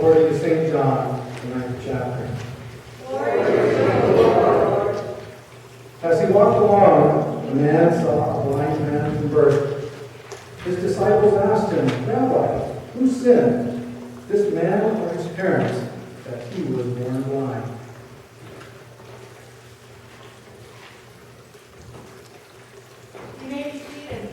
according to St. John, the 9th chapter. Glory to you, Lord. As he walked along, a man saw a blind man from birth. His disciples asked him, Rabbi, who sinned, this man or his parents, that he was born blind? You may be seated.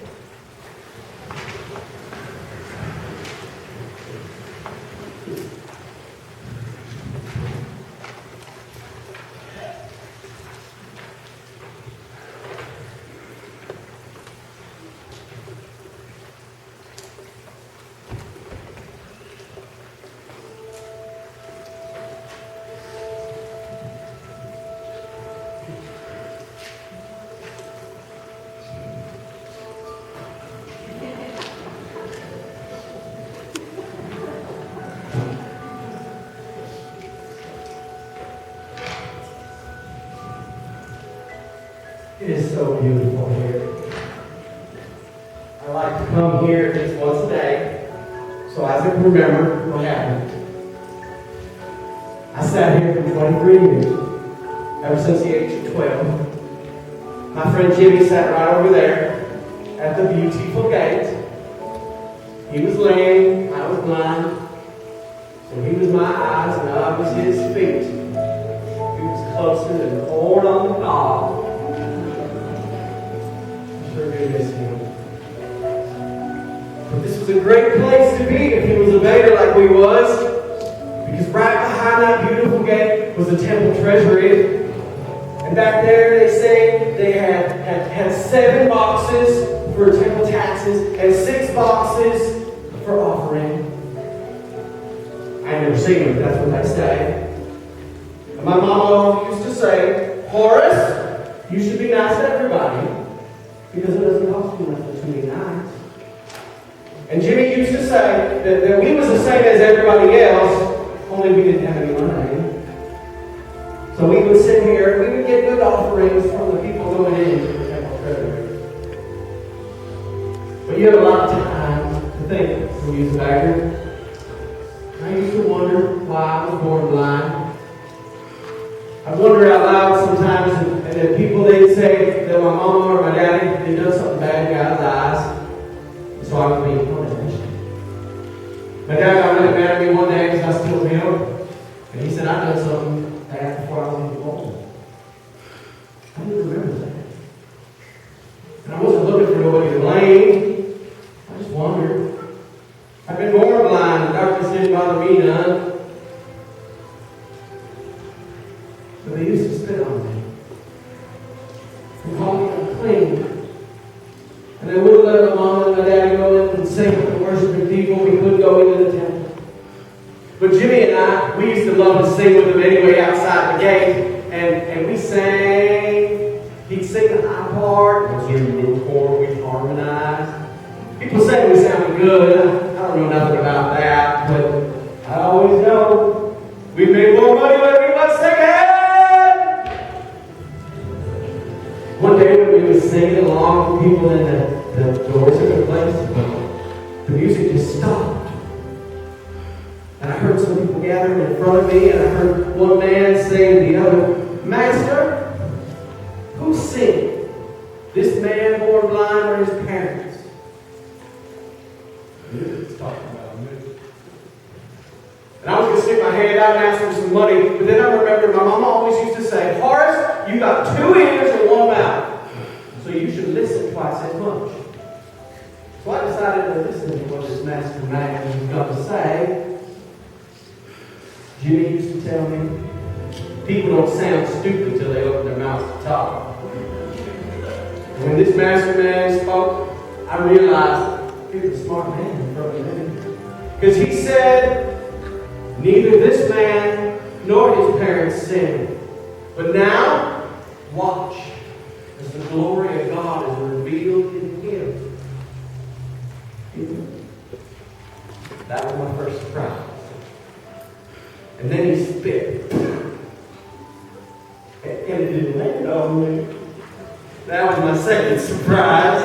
It is so beautiful here. I like to come here at least once a day, so I can remember what happened. I sat here for 23 years, ever since the age of 12. My friend Jimmy sat right over there at the beautiful gate. He was lame, I was blind, so he was my eyes and I was his feet. He was closer than corn on the cob. Sure do miss him. But this was a great place to be if he was a beggar like we was, because right behind that beautiful gate was the temple treasury. And back there they say they had 7 boxes for temple taxes and 6 boxes for offering. I never seen them, but that's what they say. And my mama used to say, Horace, you should be nice to everybody, because it doesn't cost you nothing to be nice. And Jimmy used to say that we was the same as everybody else, only we didn't have any money. So we would sit here, we would get good offerings from the people going into the temple treasury. But you have a lot of time to think when you was a beggar. I used to wonder why I was born blind. I wonder out loud sometimes, and then people, they'd say that my mama or my daddy, they done something bad in God's eyes, so I was being punished. My dad got really mad at me one day because I stole him, and he said I done something bad before I was even born. I didn't remember that. And I wasn't looking for nobody to blame. I just wondered. I've been born blind, and darkness didn't bother me none. But they used to spit on me and call me unclean. And they wouldn't let my mom and my daddy go in and sing with the worshiping people. We couldn't go into the temple. But Jimmy and I, we used to love to sing with them anyway outside the gate. And we sang. He'd sing the high part. And sing the low chord. We'd harmonize. People say we sounded good. I don't know nothing about that. But I always know we made more money when we went singing. One day when we were singing along with people in the doors of the place, the music just stopped. And I heard some people gathering in front of me, and I heard one man say to the other, Master, who sinned? This man born blind or his parents? It's talking about me. And I was going to stick my hand out and ask for some money, but then I remembered my mama always used to say, Horace, you got 2 ears and 1 mouth, so you should listen twice as much. So I decided to listen to what this master man was going to say. Jimmy used to tell me, people don't sound stupid till they open their mouths to talk. And when this master man spoke, I realized he was a smart man in front of me. Because he said, neither this man nor his parents sinned. But now, watch as the glory of God is revealed in him. That was my first surprise. And then he spit. And it didn't land on me. That was my second surprise.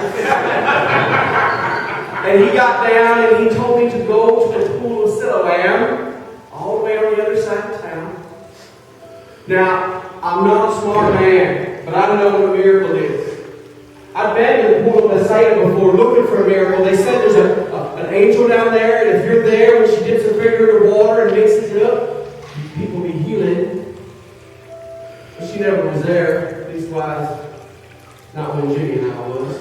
And he got down and he told me to go to the pool of Siloam. all the way on the other side of town. Now, I'm not a smart man, but I know what a miracle is. I've been to the pool of Bethsaida before looking for a miracle. They said there's an angel down there, and if you're there when she dips her finger in the water and mixes it up, people be healing. But she never was there, at least wise, not when Jimmy and I was.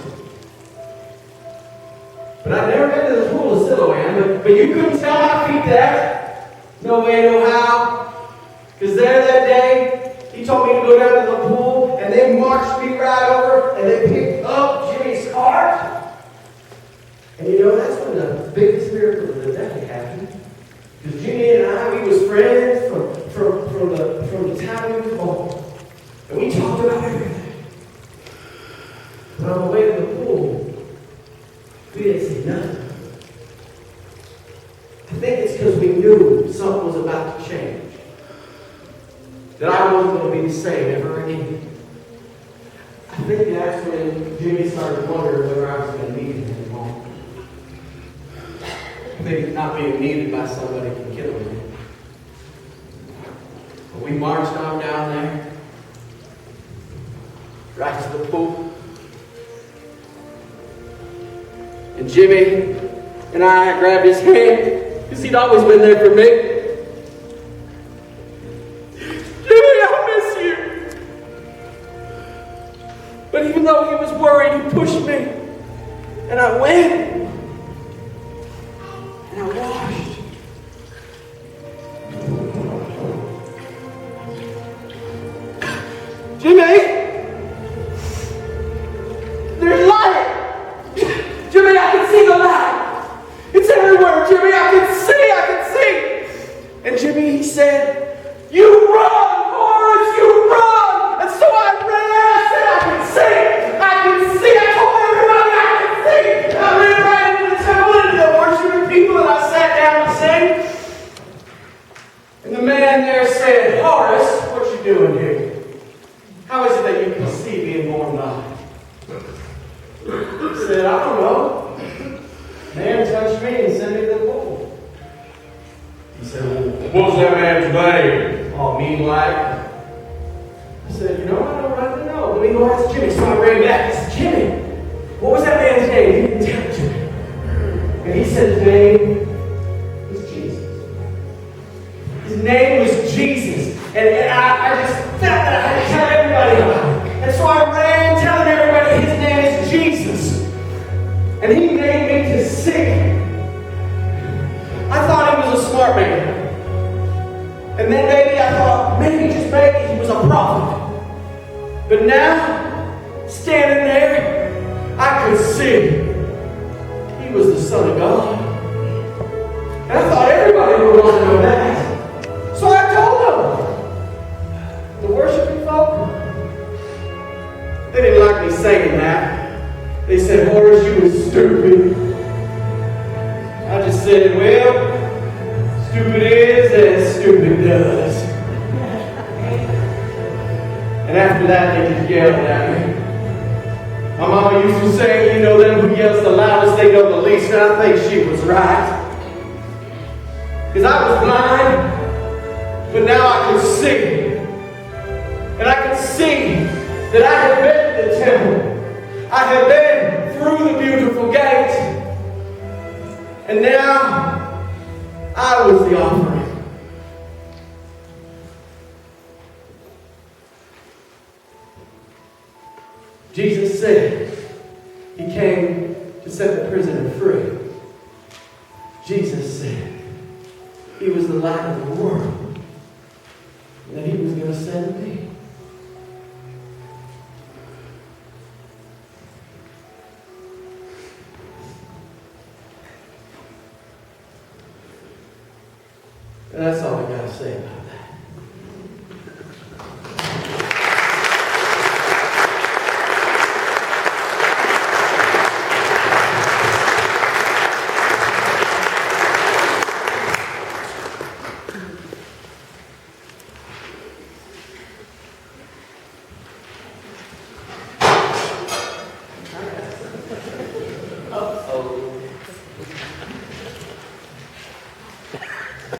But I've never been to the pool of Siloam, but you couldn't tell my feet that. No way, no how. Because there that day, he told me to go down to the pool, and they marched me right over, and they picked up Jimmy's cart. And you know, that's when the biggest miracle of the day happened. Because Jimmy and I, we was friends from the time we were born. And we talked about everything. But on the way to the pool, we didn't say nothing. I think it's because we knew something was about to change. That I wasn't going to be the same ever again. I think that's when Jimmy started wondering whether I was going to need him anymore. Maybe not being needed by somebody can kill him. But we marched on down there, right to the pool. And Jimmy and I grabbed his hand, because he'd always been there for me. But even though he was worried, he pushed me. And I went. And I washed. Jimmy! There's light! Jimmy, I can see the light! It's everywhere, Jimmy! I can see! And Jimmy, he said, "You run, Forrest, you run!" And so I ran. I said, I can see. I told everybody I can see. And I ran right into the temple, into the worshiping people, and I sat down and sang. And the man there said, "Horace, what you doing here? How is it that you can see being born blind?" He said, "I don't know. Man touched me and sent me to the pool." He said, "Well, what was that man's name?" "Oh, mean like." I said, "You know, I don't really know. Let me go ask Jimmy." So I ran back. I said, "Jimmy, what was that man's name?" He didn't tell it to me. And he said his name was Jesus. His name was Jesus. And I just felt that I had to tell everybody about it. And so I ran telling everybody his name is Jesus. And he made me to sing. I thought he was a smart man. And then maybe I thought, maybe, just maybe, he was a prophet. But now, standing there, I could see he was the Son of God. And I thought everybody would want to know that. So I told them. The worshiping folk, they didn't like me saying that. They said, "Horace, you were stupid." I just said, "Well, stupid is as stupid does." And after that, they just yelled at me. My mama used to say, "You know, them who yells the loudest, they know the least." And I think she was right. Because I was blind, but now I could see. And I could see that I had been to the temple. I had been through the beautiful gate. And now, I was the offering. Jesus said he came to set the prisoner free. Jesus said he was the light of the world, and that he was going to send me. And that's all I got to say about that. Uh-oh.